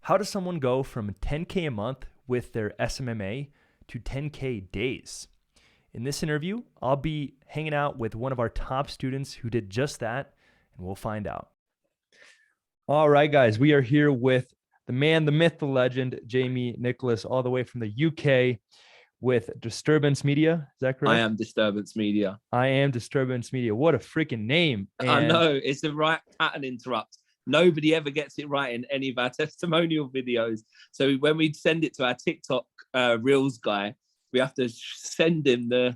How does someone go from 10K a month with their SMMA to 10K days? In this interview, I'll be hanging out with one of our top students who did just that, and we'll find out. All right, guys, we are here with the man, the myth, the legend, Jamie Nicholas, all the way from the UK with Disturbance Media. Is that correct? I am Disturbance Media. I am Disturbance Media. What a freaking name. And I know, it's the right pattern interrupt. Nobody ever gets it right in any of our testimonial videos. So when we send it to our TikTok Reels guy, we have to send him the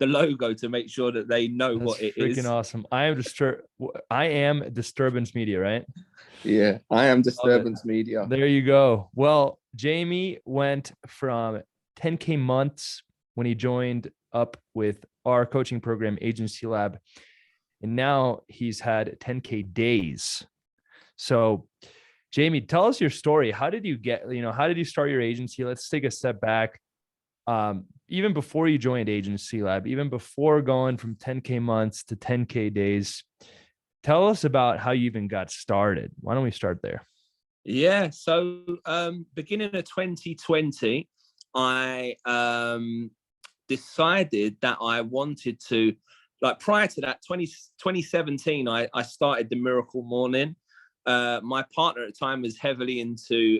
logo to make sure that they know what it is. Freaking awesome. I am Disturbance Media, right? Yeah, I am Disturbance Media. There you go. Well, Jamie went from 10K months when he joined up with our coaching program, Agency Lab, and now he's had 10K days. So, Jamie, tell us your story. How did you how did you start your agency? Let's take a step back. Even before you joined Agency Lab, even before going from 10K months to 10K days, tell us about how you even got started. Why don't we start there? Yeah. So, beginning of 2020, I decided that I wanted to, prior to that, 2017, I started the Miracle Morning. My partner at the time was heavily into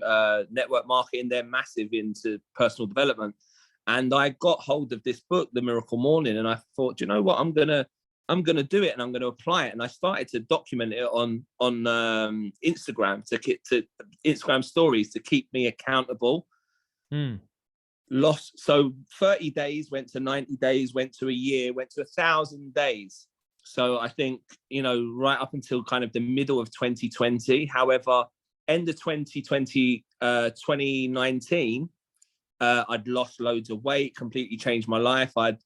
network marketing. They're massive into personal development. And I got hold of this book, The Miracle Morning, and I thought, you know what, I'm gonna do it and I'm gonna apply it. And I started to document it on Instagram to Instagram stories to keep me accountable. So 30 days went to 90 days, went to a year, went to 1,000 days. So I think, right up until kind of the middle of 2020, however, end of 2019, I'd lost loads of weight, completely changed my life. I'd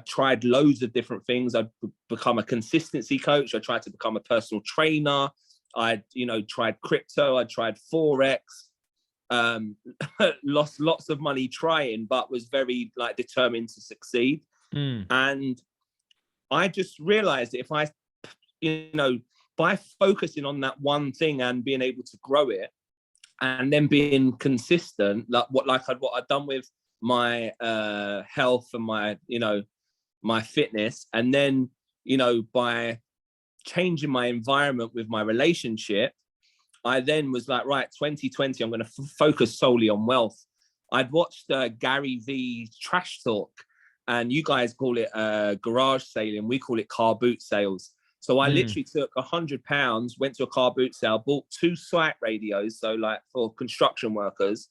tried loads of different things. I'd become a consistency coach. I tried to become a personal trainer. I'd, tried crypto. I tried Forex. Lost lots of money trying, but was very determined to succeed. And I just realized that if I, by focusing on that one thing and being able to grow it, and then being consistent, what I've done with my health and my, my fitness, and then, by changing my environment with my relationship, I then was like, right, 2020, I'm going to focus solely on wealth. I'd watched Gary V's Trash Talk, and you guys call it garage sailing. We call it car boot sales. So I literally took £100, went to a car boot sale, bought 2 site radios, so for construction workers,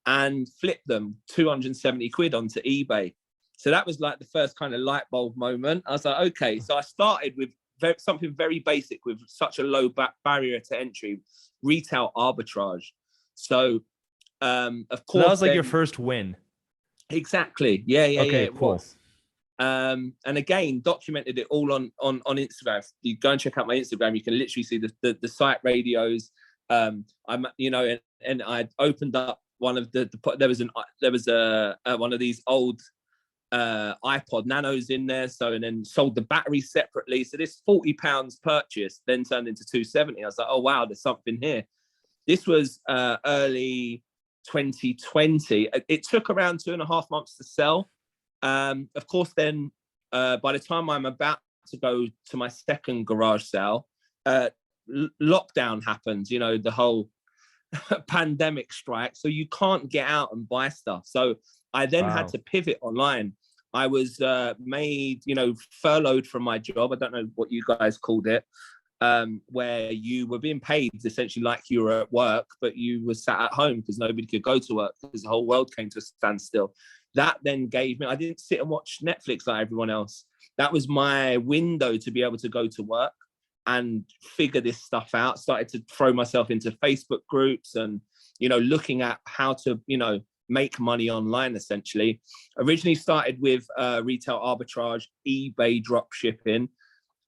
and flipped them 270 quid onto eBay. So that was the first kind of light bulb moment. I was like, okay. So I started with something very basic with such a low barrier to entry, retail arbitrage. So, of course, that was your first win. Exactly. Yeah. Okay, it cool. was. And again, documented it all on Instagram. If you go and check out my Instagram, you can literally see the site radios. And I opened up one of there was one of these old iPod Nanos in there. So, and then sold the battery separately. So this £40 purchase then turned into 270. I was like, oh wow, there's something here. This was early 2020. It took around 2.5 months to sell. Of course, then by the time I'm about to go to my second garage sale, lockdown happens, the whole pandemic strike. So you can't get out and buy stuff. So I then had to pivot online. I was made, furloughed from my job. I don't know what you guys called it, where you were being paid essentially like you were at work, but you were sat at home because nobody could go to work because the whole world came to a standstill. That then gave me, I didn't sit and watch Netflix like everyone else. That was my window to be able to go to work and figure this stuff out. Started to throw myself into Facebook groups and, looking at how to, make money online, essentially. Originally started with retail arbitrage, eBay drop shipping.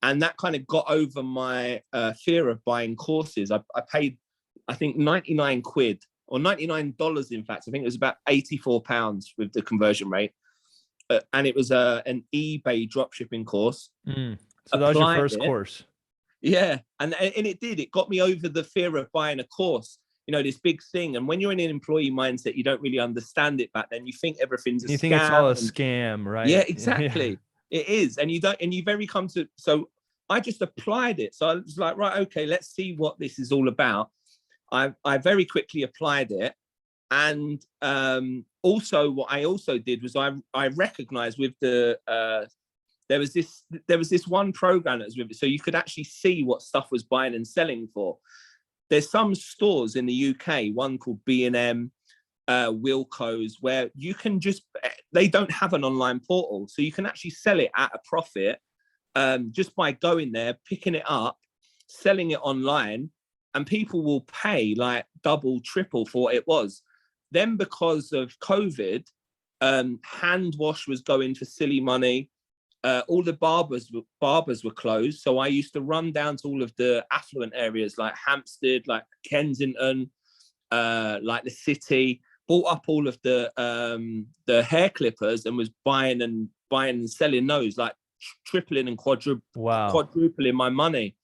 And that kind of got over my fear of buying courses. I paid, I think, 99 quid or $99, in fact. I think it was about £84 with the conversion rate. And it was an eBay dropshipping course. So that was your first course? Yeah. And it did. It got me over the fear of buying a course. this big thing. And when you're in an employee mindset, you don't really understand it back then. You think everything's a scam. You think it's all a scam, right? Yeah, exactly. It is. And you very come to, so I just applied it. So I was like, right, okay, let's see what this is all about. I very quickly applied it. And also what I also did was I recognized with the, there was this one program that was with it. So you could actually see what stuff was buying and selling for. There's some stores in the UK, one called B&M, Wilco's, where you can they don't have an online portal. So you can actually sell it at a profit just by going there, picking it up, selling it online, and people will pay like double, triple for what it was. Then because of COVID, hand wash was going for silly money. All the barbers were closed. So I used to run down to all of the affluent areas like Hampstead, like Kensington, like the city, bought up all of the hair clippers and was buying and selling those, like tripling and quadrupling my money.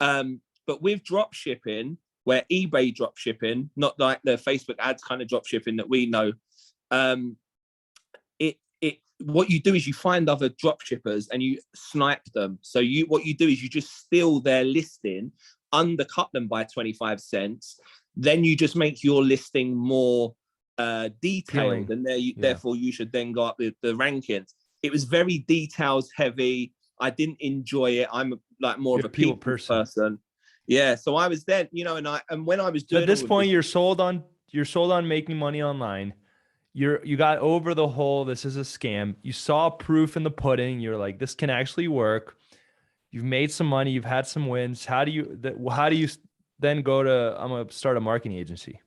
But with drop shipping, where eBay drop shipping, not like the Facebook ads kind of drop shipping that we know, what you do is you find other drop shippers and you snipe them. So what you do is you just steal their listing, undercut them by 25 cents. Then you just make your listing more detailed, and therefore you should then go up the rankings. It was very details heavy. I didn't enjoy it. I'm like more of a people person. Yeah. So I was then, and when I was doing, at this point, you're sold on making money online. You got over the whole, this is a scam. You saw proof in the pudding. You're like, this can actually work. You've made some money. You've had some wins. How do you then go to, I'm going to start a marketing agency?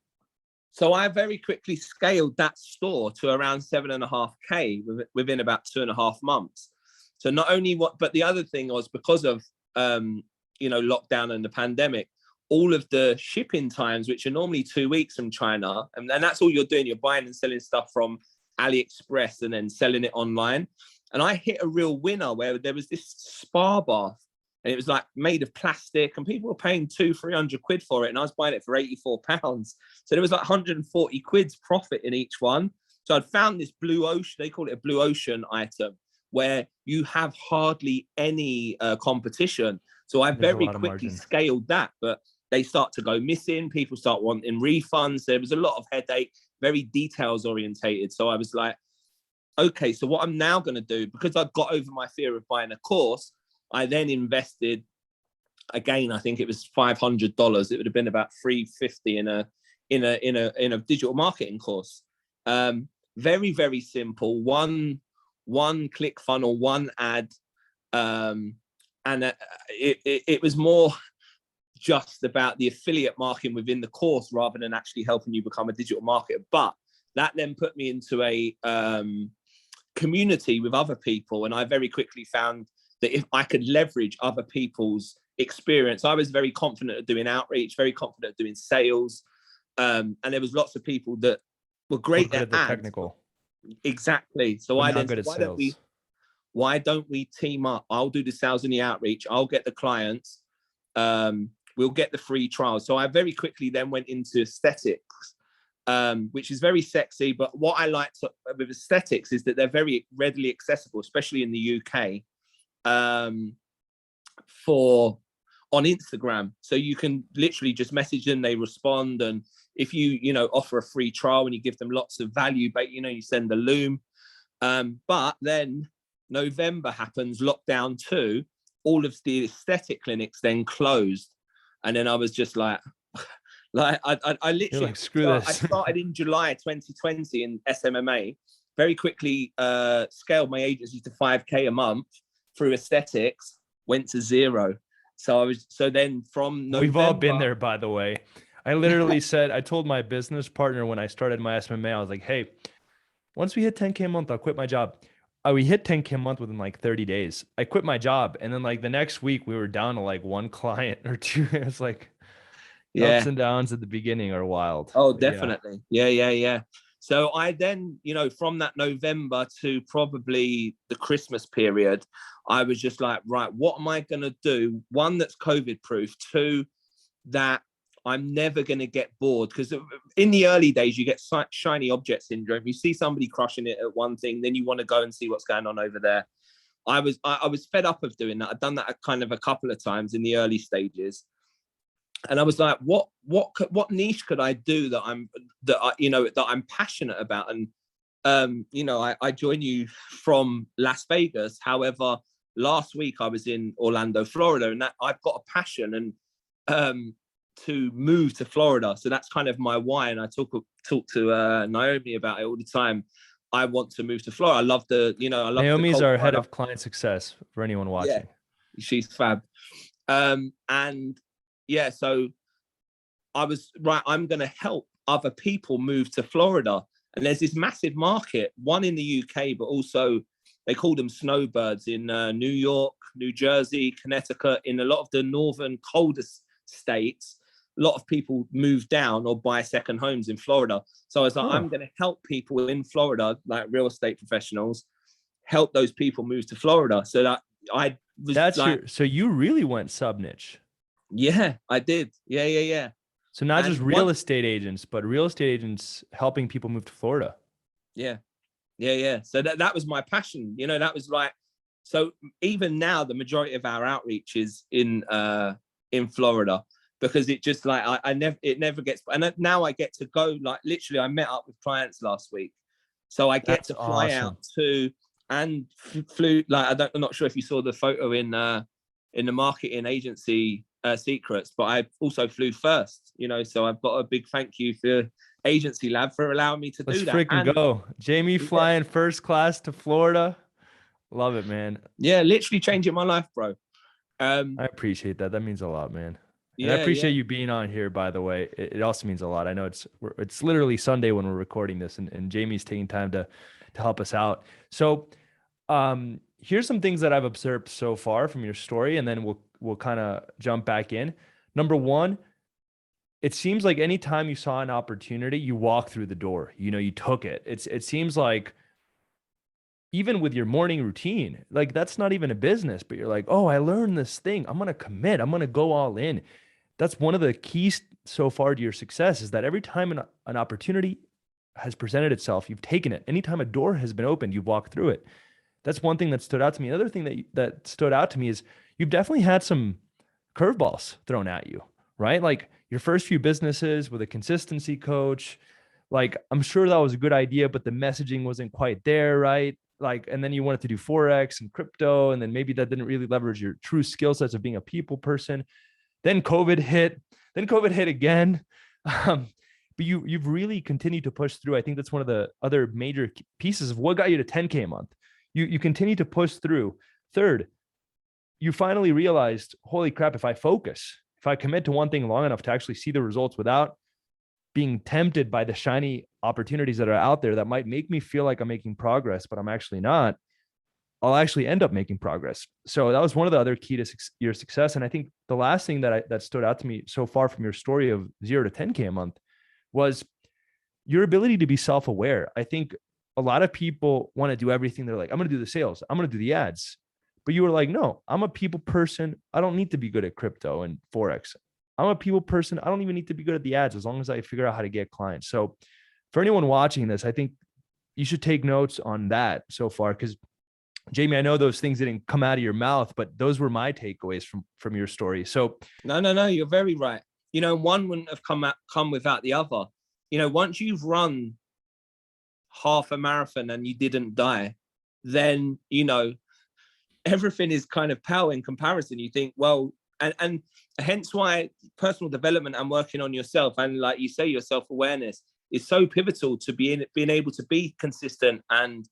So I very quickly scaled that store to around 7.5K within about 2.5 months. So not only but the other thing was because of, lockdown and the pandemic, all of the shipping times, which are normally 2 weeks from China, and that's all you're doing. You're buying and selling stuff from AliExpress and then selling it online. And I hit a real winner where there was this spa bath, and it was like made of plastic, and people were paying 200-300 quid for it, and I was buying it for £84. So there was like 140 quid's profit in each one. So I'd found this blue ocean, they call it a blue ocean item, where you have hardly any competition. So I very quickly scaled that, but they start to go missing. People start wanting refunds. There was a lot of headache, very details orientated. So I was like, okay, so what I'm now going to do, because I got over my fear of buying a course, I then invested, again, I think it was $500. It would have been about $350 in a digital marketing course. Very, very simple. One click funnel, one ad. And it was more just about the affiliate marketing within the course rather than actually helping you become a digital marketer. But that then put me into a community with other people. And I very quickly found that if I could leverage other people's experience, I was very confident at doing outreach, very confident at doing sales. And there was lots of people that were great at the technical. Exactly. So I then said, why don't we team up? I'll do the sales and the outreach. I'll get the clients. We'll get the free trials. So I very quickly then went into aesthetics, which is very sexy. But what I like with aesthetics is that they're very readily accessible, especially in the UK, on Instagram. So you can literally just message them, they respond. And if you offer a free trial and you give them lots of value, but you send the loom. But then November happens, lockdown 2, all of the aesthetic clinics then closed. And then I was just like I literally like, screw this. I started in July 2020 in SMMA, very quickly scaled my agency to 5K a month through aesthetics, went to 0. So then from November, we've all been there, by the way. I literally said, I told my business partner when I started my SMMA, I was like, hey, once we hit 10K a month, I'll quit my job. We hit 10K a month within like 30 days. I quit my job. And then like the next week we were down to like 1 client or 2. It was like ups and downs at the beginning are wild. Oh, definitely. Yeah. So I then, from that November to probably the Christmas period, I was just like, right, what am I going to do? 1, that's COVID proof. 2, that I'm never going to get bored, because in the early days, you get shiny object syndrome. You see somebody crushing it at one thing, then you want to go and see what's going on over there. I was fed up of doing that. I'd done that kind of a couple of times in the early stages. And I was like, what niche could I do that I'm passionate about? And, I joined you from Las Vegas. However, last week I was in Orlando, Florida, and that I've got a passion and to move to Florida. So that's kind of my why. And I talk to Naomi about it all the time. I want to move to Florida. I love Naomi's our head of client success for anyone watching. Yeah, she's fab. And yeah, so I was right. I'm going to help other people move to Florida. And there's this massive market, one in the UK, but also they call them snowbirds in New York, New Jersey, Connecticut, in a lot of the northern coldest states. A lot of people move down or buy second homes in Florida. So I was like, I'm going to help people in Florida, like real estate professionals, help those people move to Florida. So that I was so you really went sub niche. Yeah, I did. Yeah. So not just real estate agents, but real estate agents helping people move to Florida. Yeah. So that was my passion. That was like, so even now the majority of our outreach is in Florida, because it just like, it never gets, and now I get to go, like literally I met up with clients last week. So I get to fly out to, and flew, like, I'm not sure if you saw the photo in the marketing agency secrets, but I also flew first, so I've got a big thank you for Agency Lab for allowing me to do that. Let's freaking go. Jamie flying first class to Florida. Love it, man. Yeah, literally changing my life, bro. I appreciate that. That means a lot, man. And I appreciate you being on here, by the way. It also means a lot. I know it's literally Sunday when we're recording this, and Jamie's taking time to help us out. So here's some things that I've observed so far from your story, and then we'll kind of jump back in. Number one, it seems like anytime you saw an opportunity, you walked through the door. You took it. It seems like even with your morning routine, like that's not even a business, but you're like, oh, I learned this thing. I'm going to commit. I'm going to go all in. That's one of the keys so far to your success, is that every time an opportunity has presented itself, you've taken it. Anytime a door has been opened, you've walked through it. That's one thing that stood out to me. Another thing that stood out to me is you've definitely had some curveballs thrown at you, right? Like your first few businesses with a consistency coach, like I'm sure that was a good idea, but the messaging wasn't quite there, right? Like, and then you wanted to do Forex and crypto, and then maybe that didn't really leverage your true skill sets of being a people person. Then COVID hit again. But you've really continued to push through. I think that's one of the other major pieces of what got you to 10K a month. You continue to push through. Third, you finally realized, holy crap, if I commit to one thing long enough to actually see the results without being tempted by the shiny opportunities that are out there that might make me feel like I'm making progress, but I'm actually not, I'll actually end up making progress. So that was one of the other key to your success. And I think the last thing that stood out to me so far from your story of 0 to 10K a month was your ability to be self-aware. I think a lot of people want to do everything. They're like, I'm going to do the sales, I'm going to do the ads. But you were like, no, I'm a people person. I don't need to be good at crypto and Forex. I'm a people person. I don't even need to be good at the ads as long as I figure out how to get clients. So for anyone watching this, I think you should take notes on that so far, because Jamie, I know those things didn't come out of your mouth, but those were my takeaways from your story. So no, you're very right. One wouldn't have come without the other. Once you've run half a marathon and you didn't die, then, everything is kind of pale in comparison. You think, well, and hence why personal development and working on yourself, and like you say, your self-awareness is so pivotal to being able to be consistent. And,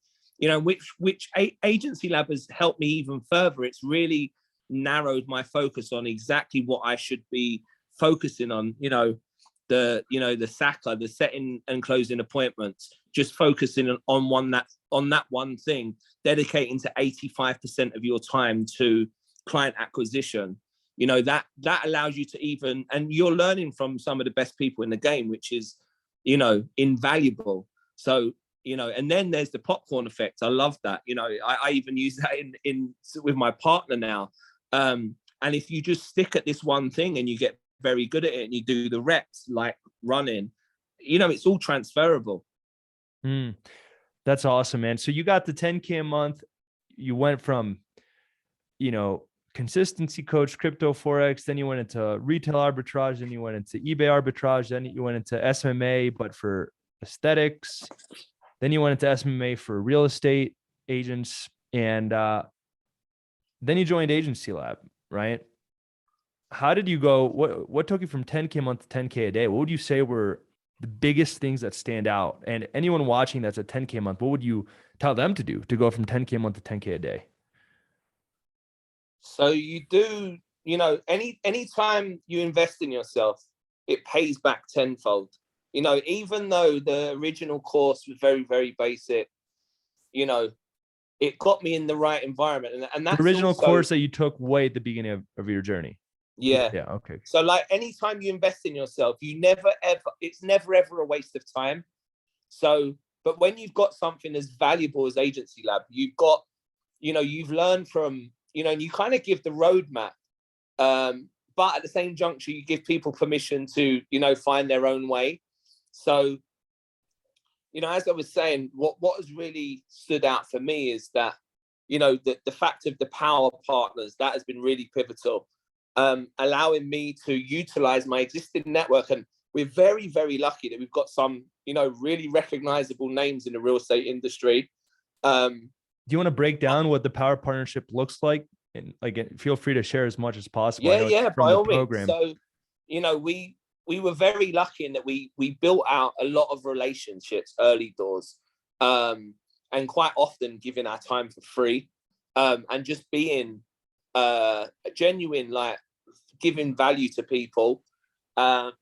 which Agency Lab has helped me even further. It's really narrowed my focus on exactly what I should be focusing on, the SACA, the setting and closing appointments, just focusing on that one thing, dedicating to 85% of your time to client acquisition. That allows you to even, and you're learning from some of the best people in the game, which is, invaluable. So, and then there's the popcorn effect. I love that. I even use that in with my partner now. And if you just stick at this one thing and you get very good at it and you do the reps like running, it's all transferable. That's awesome, man. So you got the 10K a month. You went from, consistency coach, crypto, Forex, then you went into retail arbitrage, then you went into eBay arbitrage, then you went into SMMA, but for aesthetics, then you went into SMMA for real estate agents, and then you joined Agency Lab, right? How did you go? What took you from 10K a month to 10K a day? What would you say were the biggest things that stand out? And anyone watching that's at 10K a month, what would you tell them to do to go from 10K a month to 10K a day? So you do, any time you invest in yourself, it pays back tenfold. Even though the original course was very, very basic, it got me in the right environment. And that's the original also, course that you took way at the beginning of your journey. Yeah. Yeah. Okay. So like anytime you invest in yourself, it's never ever a waste of time. So, but when you've got something as valuable as Agency Lab, you've got, you've learned from, and you kind of give the roadmap. But at the same juncture, you give people permission to, find their own way. So, as I was saying, what has really stood out for me is that, the fact of the power partners, that has been really pivotal. Allowing me to utilize my existing network. And we're very, very lucky that we've got some, really recognizable names in the real estate industry. Do you want to break down what the power partnership looks like? And feel free to share as much as possible. Yeah, by all means. So, we were very lucky in that we built out a lot of relationships early doors, and quite often giving our time for free, and just being genuine, like giving value to people. And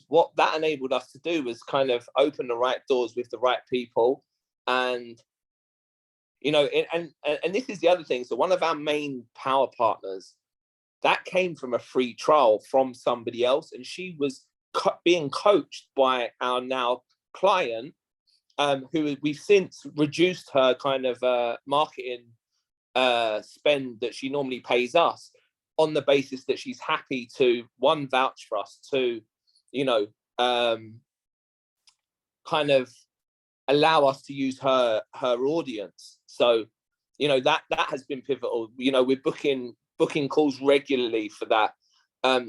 what that enabled us to do was kind of open the right doors with the right people. And and this is the other thing. So one of our main power partners, that came from a free trial from somebody else, and she was being coached by our now client, who we've since reduced her kind of marketing spend that she normally pays us, on the basis that she's happy to, one, vouch for us, to, kind of allow us to use her audience. So, that has been pivotal. We're booking calls regularly for that.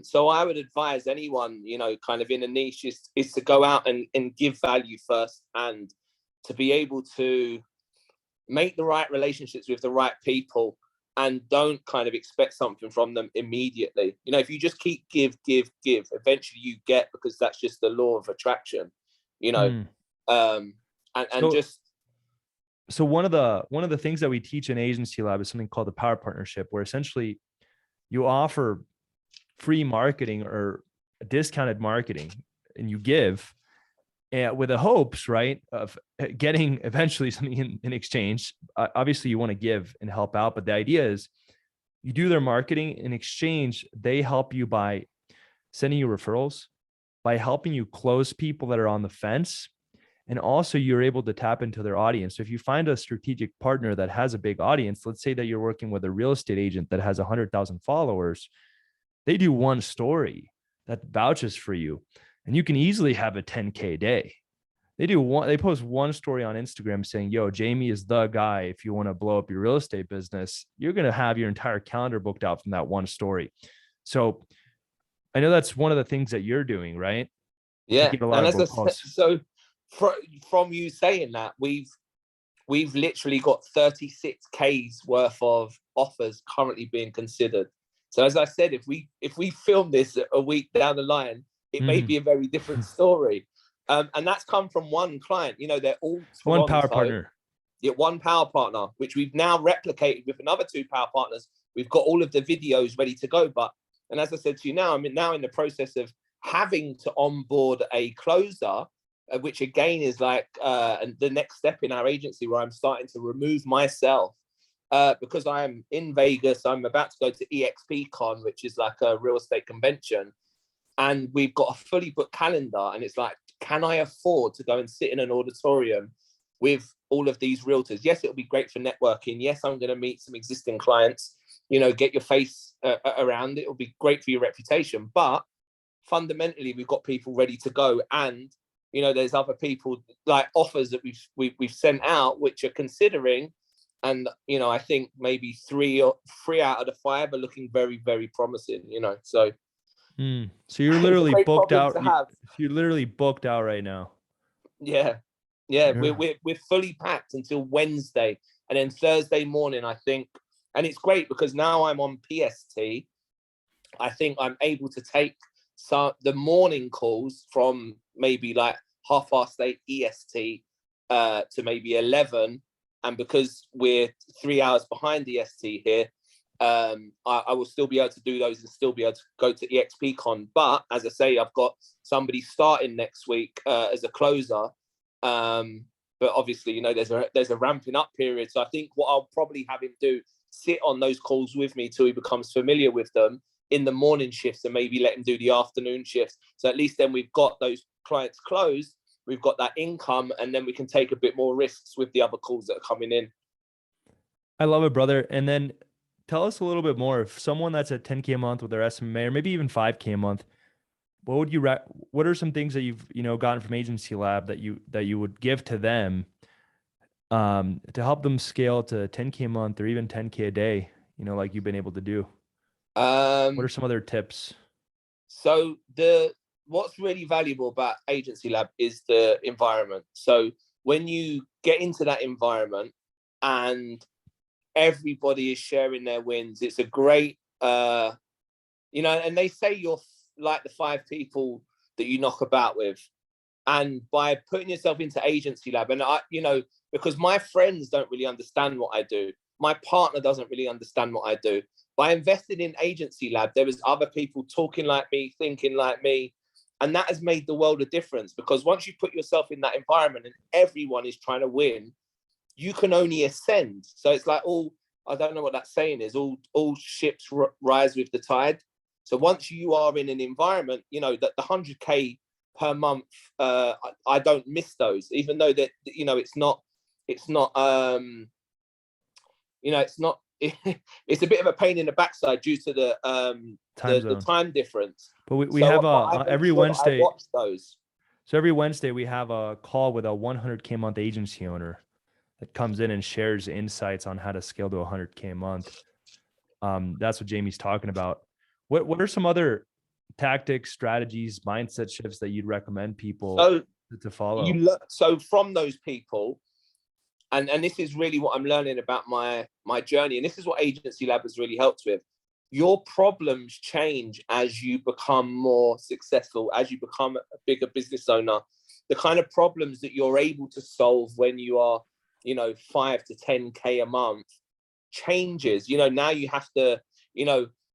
So I would advise anyone, kind of in a niche is to go out and give value first, and to be able to make the right relationships with the right people, and don't kind of expect something from them immediately. If you just keep give, eventually you get, because that's just the law of attraction, So one of the things that we teach in Agency Lab is something called the Power Partnership, where essentially you offer free marketing or discounted marketing, and you give with the hopes, right, of getting eventually something in exchange. Obviously, you want to give and help out, but the idea is you do their marketing. In exchange, they help you by sending you referrals, by helping you close people that are on the fence. And also you're able to tap into their audience. So if you find a strategic partner that has a big audience, let's say that you're working with a real estate agent that has 100,000 followers, they do one story that vouches for you, and you can easily have a 10K day. They post one story on Instagram saying, yo, Jamie is the guy. If you want to blow up your real estate business, you're going to have your entire calendar booked out from that one story. So I know that's one of the things that you're doing, right? Yeah. And as I said, so from you saying that, we've literally got 36K's worth of offers currently being considered. So as I said, if we film this a week down the line, it may be a very different story. And that's come from one client. They're all Toronto. One power partner. Yeah, one power partner, which we've now replicated with another two power partners. We've got all of the videos ready to go. And as I said to you now, I'm now in the process of having to onboard a closer, which again is like the next step in our agency, where I'm starting to remove myself because I am in Vegas. I'm about to go to EXPCon, which is like a real estate convention. And we've got a fully booked calendar. And it's like, can I afford to go and sit in an auditorium with all of these realtors? Yes, it'll be great for networking. Yes, I'm going to meet some existing clients. get your face around it. It'll be great for your reputation. But fundamentally, we've got people ready to go, and there's other people, like offers that we've sent out which are considering, and I think maybe three out of the 5 are looking very, very promising. So. So you're literally booked out. To have. You're literally booked out right now. Yeah. We're fully packed until Wednesday, and then Thursday morning, I think. And it's great because now I'm on PST. I think I'm able to take the morning calls from maybe like 8:30 EST to maybe 11, and because we're 3 hours behind EST here, I will still be able to do those and still be able to go to EXPCon. But as I say, I've got somebody starting next week as a closer. But obviously, there's a ramping up period. So I think what I'll probably have him do, sit on those calls with me till he becomes familiar with them in the morning shifts, and maybe let him do the afternoon shifts. So at least then we've got those clients closed, we've got that income, and then we can take a bit more risks with the other calls that are coming in. I love it, brother. And then tell us a little bit more. If someone that's at 10K a month with their SMMA, or maybe even 5K a month, what are some things that you've gotten from Agency Lab that you would give to them to help them scale to 10K a month or even 10K a day, like you've been able to do? What are some other tips? So what's really valuable about Agency Lab is the environment. So when you get into that environment and everybody is sharing their wins, it's a great, and they say you're like the 5 people that you knock about with. And by putting yourself into Agency Lab, and because my friends don't really understand what I do, my partner doesn't really understand what I do. By investing in Agency Lab, there was other people talking like me, thinking like me, and that has made the world a difference. Because once you put yourself in that environment and everyone is trying to win, you can only ascend. So it's like I don't know what that saying is, all ships rise with the tide. So once you are in an environment, that the 100K per month, I don't miss those, even though that, it's not, it's a bit of a pain in the backside due to the time difference. But we have every Wednesday. I watch those. So every Wednesday we have a call with a 100K a month agency owner that comes in and shares insights on how to scale to 100K a month. That's what Jamie's talking about. What are some other tactics, strategies, mindset shifts that you'd recommend people to follow? So from those people, and this is really what I'm learning about my journey, and this is what Agency Lab has really helped with. Your problems change as you become more successful, as you become a bigger business owner. The kind of problems that you're able to solve when you are, 5 to 10K a month changes. Now you have to,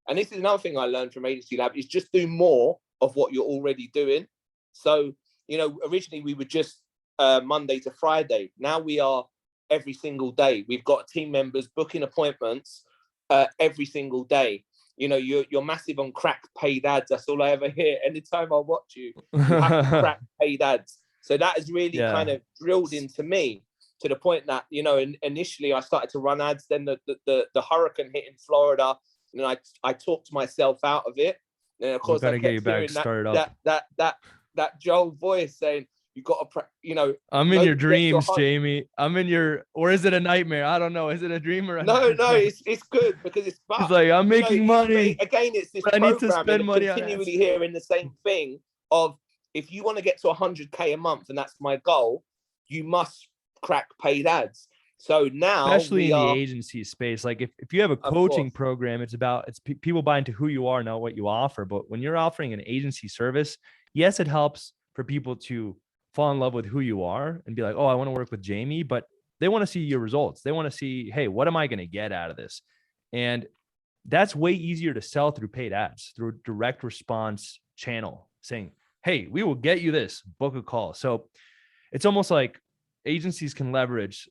and this is another thing I learned from Agency Lab, is just do more of what you're already doing. So, originally we were just Monday to Friday. Now we are every single day. We've got team members booking appointments every single day. You're massive on crack paid ads. That's all I ever hear. Anytime I watch you have to crack paid ads. So that has really kind of drilled into me to the point that, initially I started to run ads. Then the hurricane hit in Florida, and I talked myself out of it. And of course, I kept hearing that Joel voice saying, "You got to, I'm in your dreams, Jamie. Or is it a nightmare? I don't know. Is it a dream or no? It's good because it's like I'm making money. Again, it's this I need to spend money on continually hearing the same thing of, if you want to get to 100K a month, and that's my goal, you must crack paid ads. So now, especially in the agency space, like if you have a coaching program, it's people buy into who you are, not what you offer. But when you're offering an agency service, yes, it helps for people to fall in love with who you are and be like, oh, I want to work with Jamie, but they want to see your results. They want to see, hey, what am I going to get out of this? And that's way easier to sell through paid ads, through a direct response channel, saying, hey, we will get you this, book a call. So it's almost like agencies can leverage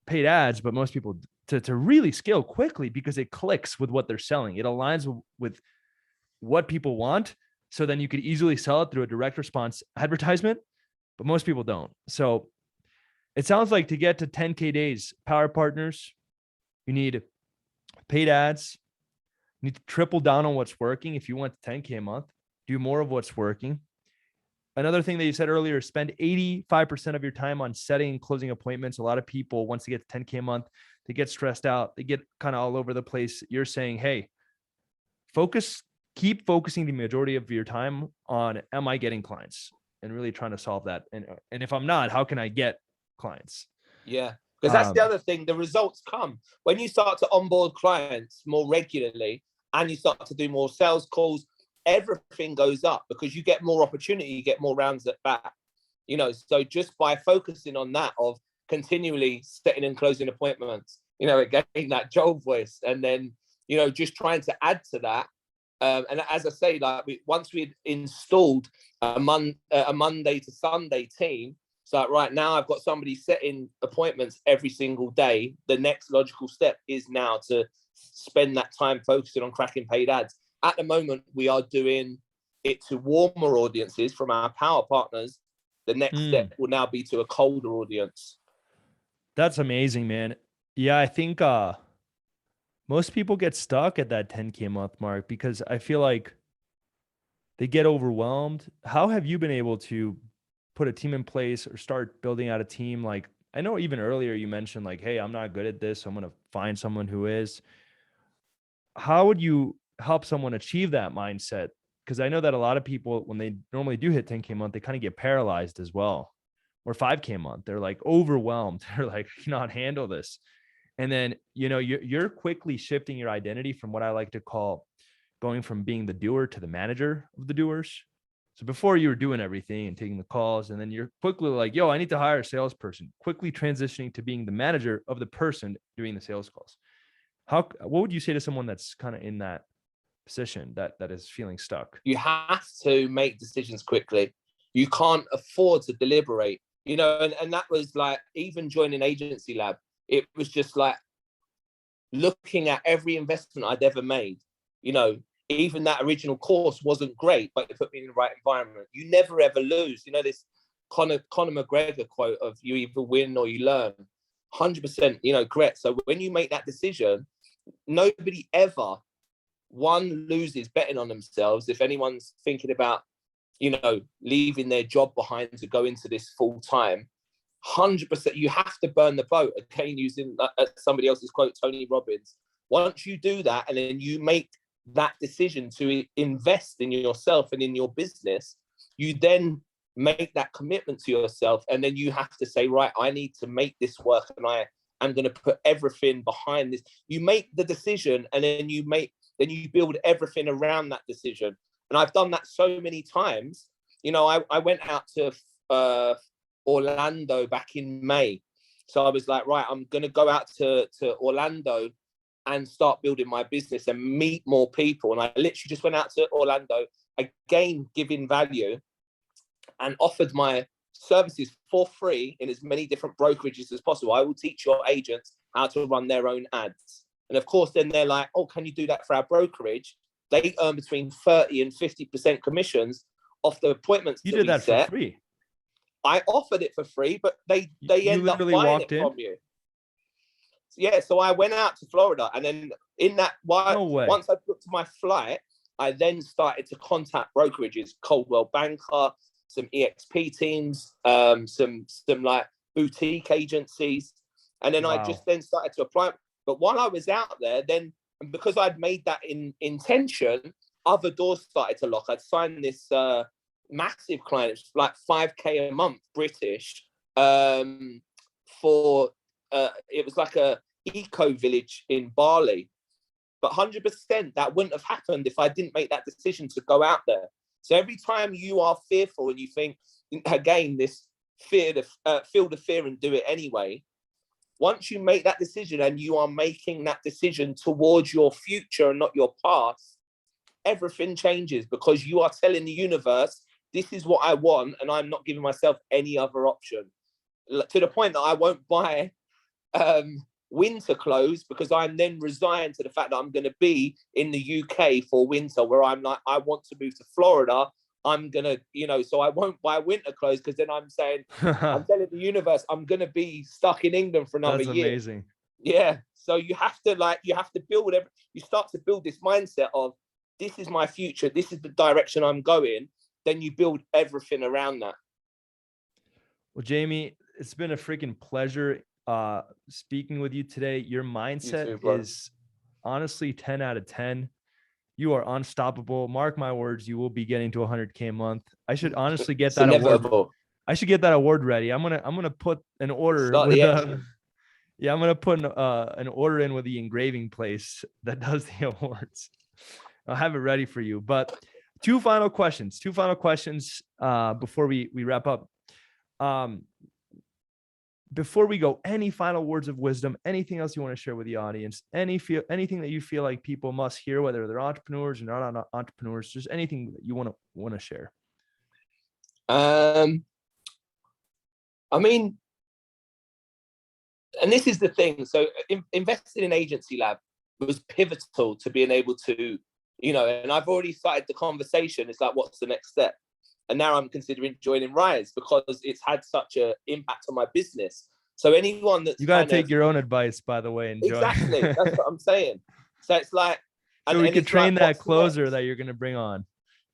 paid ads, but most people to really scale quickly because it clicks with what they're selling. It aligns with what people want. So then you could easily sell it through a direct response advertisement, but most people don't. So it sounds like to get to 10K days, power partners, you need paid ads, You need to triple down on what's working. If you want 10K a month, do more of what's working. Another thing that you said earlier, spend 85% of your time on setting and closing appointments. A lot of people, once they get to 10K a month, they get stressed out. They get kind of all over the place. You're saying, hey, keep focusing the majority of your time on, am I getting clients? And really trying to solve that. And if I'm not, how can I get clients? Yeah. Because that's the other thing. The results come when you start to onboard clients more regularly and you start to do more sales calls. Everything goes up because you get more opportunity, you get more rounds at bat. So just by focusing on that of continually setting and closing appointments, again, that Joel voice, and then, just trying to add to that. And as I say, like once we'd installed a Monday to Sunday team, so right now I've got somebody setting appointments every single day. The next logical step is now to spend that time focusing on cracking paid ads. At the moment, we are doing it to warmer audiences from our power partners. The next step will now be to a colder audience. That's amazing, man. Yeah, I think most people get stuck at that 10K a month mark because I feel like they get overwhelmed. How have you been able to put a team in place or start building out a team? Like, I know even earlier you mentioned like, hey, I'm not good at this, so I'm going to find someone who is. How would you help someone achieve that mindset? Because I know that a lot of people, when they normally do hit 10K a month, they kind of get paralyzed as well. Or 5K a month, they're like overwhelmed. They're like, I cannot handle this. And then, you're quickly shifting your identity from what I like to call going from being the doer to the manager of the doers. So before you were doing everything and taking the calls, and then you're quickly like, yo, I need to hire a salesperson, quickly transitioning to being the manager of the person doing the sales calls. What would you say to someone that's kind of in that position that is feeling stuck? You have to make decisions quickly. You can't afford to deliberate, and that was like, even joining Agency Lab, it was just like looking at every investment I'd ever made. Even that original course wasn't great, but it put me in the right environment. You never ever lose. This Conor McGregor quote of, you either win or you learn. 100%, correct. So when you make that decision, nobody ever, one, loses betting on themselves. If anyone's thinking about, leaving their job behind to go into this full time, 100%, you have to burn the boat. Again, using somebody else's quote, Tony Robbins. Once you do that, and then you make that decision to invest in yourself and in your business, you then make that commitment to yourself, and then you have to say, right, I need to make this work, and I am going to put everything behind this. You make the decision, and then you build everything around that decision. And I've done that so many times. I went out to Orlando back in May. So I was like, right, I'm going to go out to Orlando and start building my business and meet more people. And I literally just went out to Orlando, again, giving value, and offered my services for free in as many different brokerages as possible. I will teach your agents how to run their own ads. And of course, then they're like, oh, can you do that for our brokerage? They earn between 30 and 50% commissions off the appointments. You did that for free. I offered it for free, but they end up buying it from you. Yeah, so I went out to Florida, and then once I booked my flight, I then started to contact brokerages, Coldwell Banker, some EXP teams, some like boutique agencies, and then I just then started to apply. But while I was out there, then, because I'd made that intention, other doors started to lock. I'd signed this massive client, it's like 5K a month British, for it was like a eco village in Bali. But 100% that wouldn't have happened if I didn't make that decision to go out there. So every time you are fearful and you think, again, this fear, feel the fear and do it anyway, once you make that decision and you are making that decision towards your future and not your past, everything changes, because you are telling the universe, this is what I want, and I'm not giving myself any other option. To the point that I won't buy winter clothes, because I'm then resigned to the fact that I'm going to be in the UK for winter, where I'm like, I want to move to Florida. I'm going to, so I won't buy winter clothes, because then I'm saying, I'm telling the universe, I'm going to be stuck in England for another year. That's amazing. Yeah. So you have to build you start to build this mindset of, this is my future, this is the direction I'm going. Then you build everything around that. Well, Jamie, it's been a freaking pleasure speaking with you today. Your mindset is honestly 10 out of 10. You are unstoppable. Mark my words, you will be getting to 100K a month. I should honestly get that award. I should get that award ready. I'm gonna put an order with yeah, I'm gonna put an order in with the engraving place that does the awards. I'll have it ready for you. But two final questions before we wrap up. Before we go, any final words of wisdom, anything else you want to share with the audience, anything that you feel like people must hear, whether they're entrepreneurs or not entrepreneurs, just anything that you want to share? I mean, and this is the thing. So investing in Agency Lab was pivotal to being able to, and I've already started the conversation. It's like, what's the next step? And now I'm considering joining Rise because it's had such an impact on my business. So anyone that's, you got to take your own advice, by the way. And join. Exactly. That's what I'm saying. So it's like, so we could train that closer that you're going to bring on,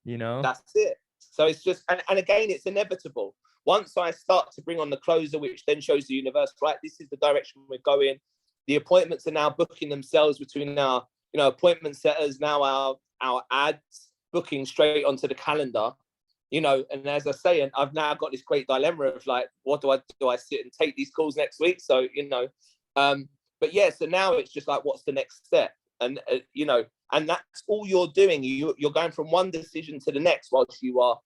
That's it. So it's just, and again, it's inevitable. Once I start to bring on the closer, which then shows the universe, right, this is the direction we're going. The appointments are now booking themselves between our, appointment setters, now our ads booking straight onto the calendar, and as I say, and I've now got this great dilemma of like, what do? I sit and take these calls next week? So, but yeah, so now it's just like, what's the next step? And, and that's all you're doing. You're going from one decision to the next whilst you are,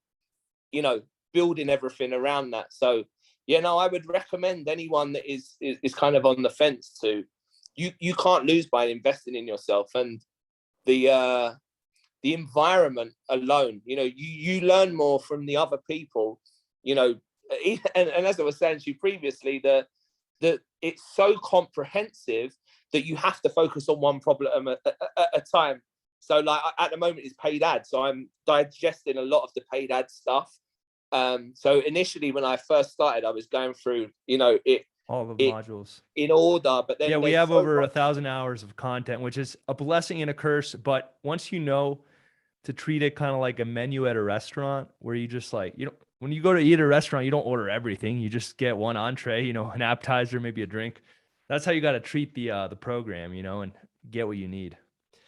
building everything around that. So, I would recommend anyone that is kind of on the fence to, you can't lose by investing in yourself. And the environment alone, you learn more from the other people, and as I was saying to you previously, that it's so comprehensive that you have to focus on one problem at a time. So like at the moment it's paid ads. So I'm digesting a lot of the paid ad stuff. So initially when I first started, I was going through, all the modules in order, but then we have over 1,000 hours of content, which is a blessing and a curse. But once you know to treat it kind of like a menu at a restaurant, where you just like, when you go to eat at a restaurant, you don't order everything. You just get one entree, an appetizer, maybe a drink. That's how you got to treat the program, and get what you need.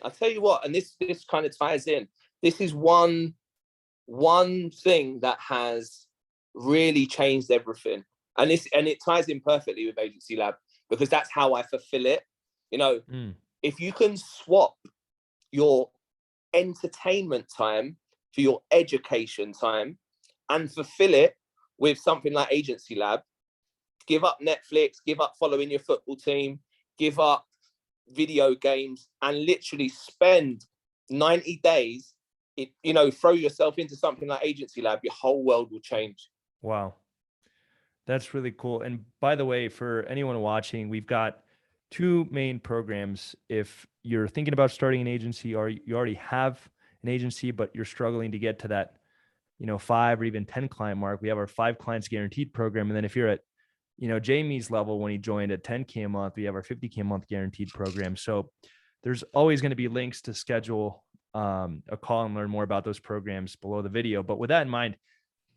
I'll tell you what, and this kind of ties in. This is one thing that has really changed everything. And it ties in perfectly with Agency Lab, because that's how I fulfill it. If you can swap your entertainment time for your education time and fulfill it with something like Agency Lab, give up Netflix, give up following your football team, give up video games, and literally spend 90 days, throw yourself into something like Agency Lab, your whole world will change. Wow. That's really cool. And by the way, for anyone watching, we've got two main programs. If you're thinking about starting an agency, or you already have an agency, but you're struggling to get to that, 5 or even 10 client mark, we have our 5 clients guaranteed program. And then if you're at, Jamie's level, when he joined at 10K a month, we have our 50K a month guaranteed program. So there's always going to be links to schedule a call and learn more about those programs below the video. But with that in mind,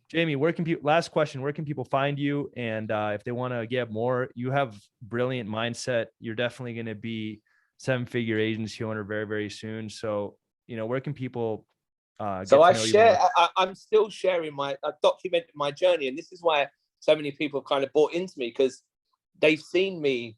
Jamie, last question, where can people find you? And if they want to get more, you have brilliant mindset. You're definitely going to be 7-figure agency owner very, very soon. So, where can people so I share, I'm still sharing I've documented my journey. And this is why so many people kind of bought into me, because they've seen me,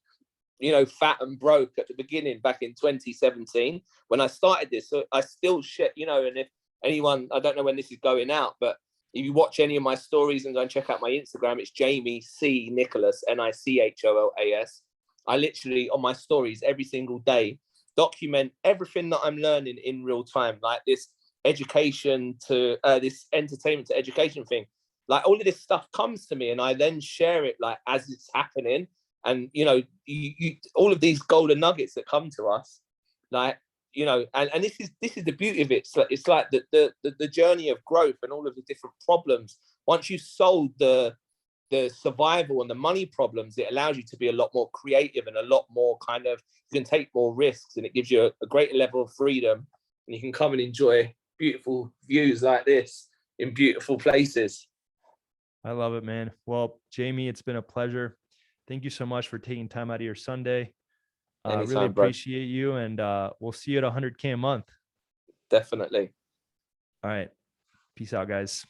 fat and broke at the beginning back in 2017 when I started this. So I still share, and if anyone, I don't know when this is going out, but if you watch any of my stories and go and check out my Instagram, it's Jamie C. Nicholas, Nicholas. I literally, on my stories every single day, document everything that I'm learning in real time, like this education to this entertainment to education thing. Like all of this stuff comes to me and I then share it like as it's happening. And, you all of these golden nuggets that come to us, like, and this is the beauty of it. It's like the journey of growth and all of the different problems. Once you've solved the the survival and the money problems, it allows you to be a lot more creative and a lot more kind of, you can take more risks, and it gives you a greater level of freedom, and you can come and enjoy beautiful views like this in beautiful places. I love it, man. Well, Jamie, it's been a pleasure. Thank you so much for taking time out of your Sunday. Anytime, Really bro. appreciate you, and we'll see you at 100K a month. Definitely. All right. Peace out, guys.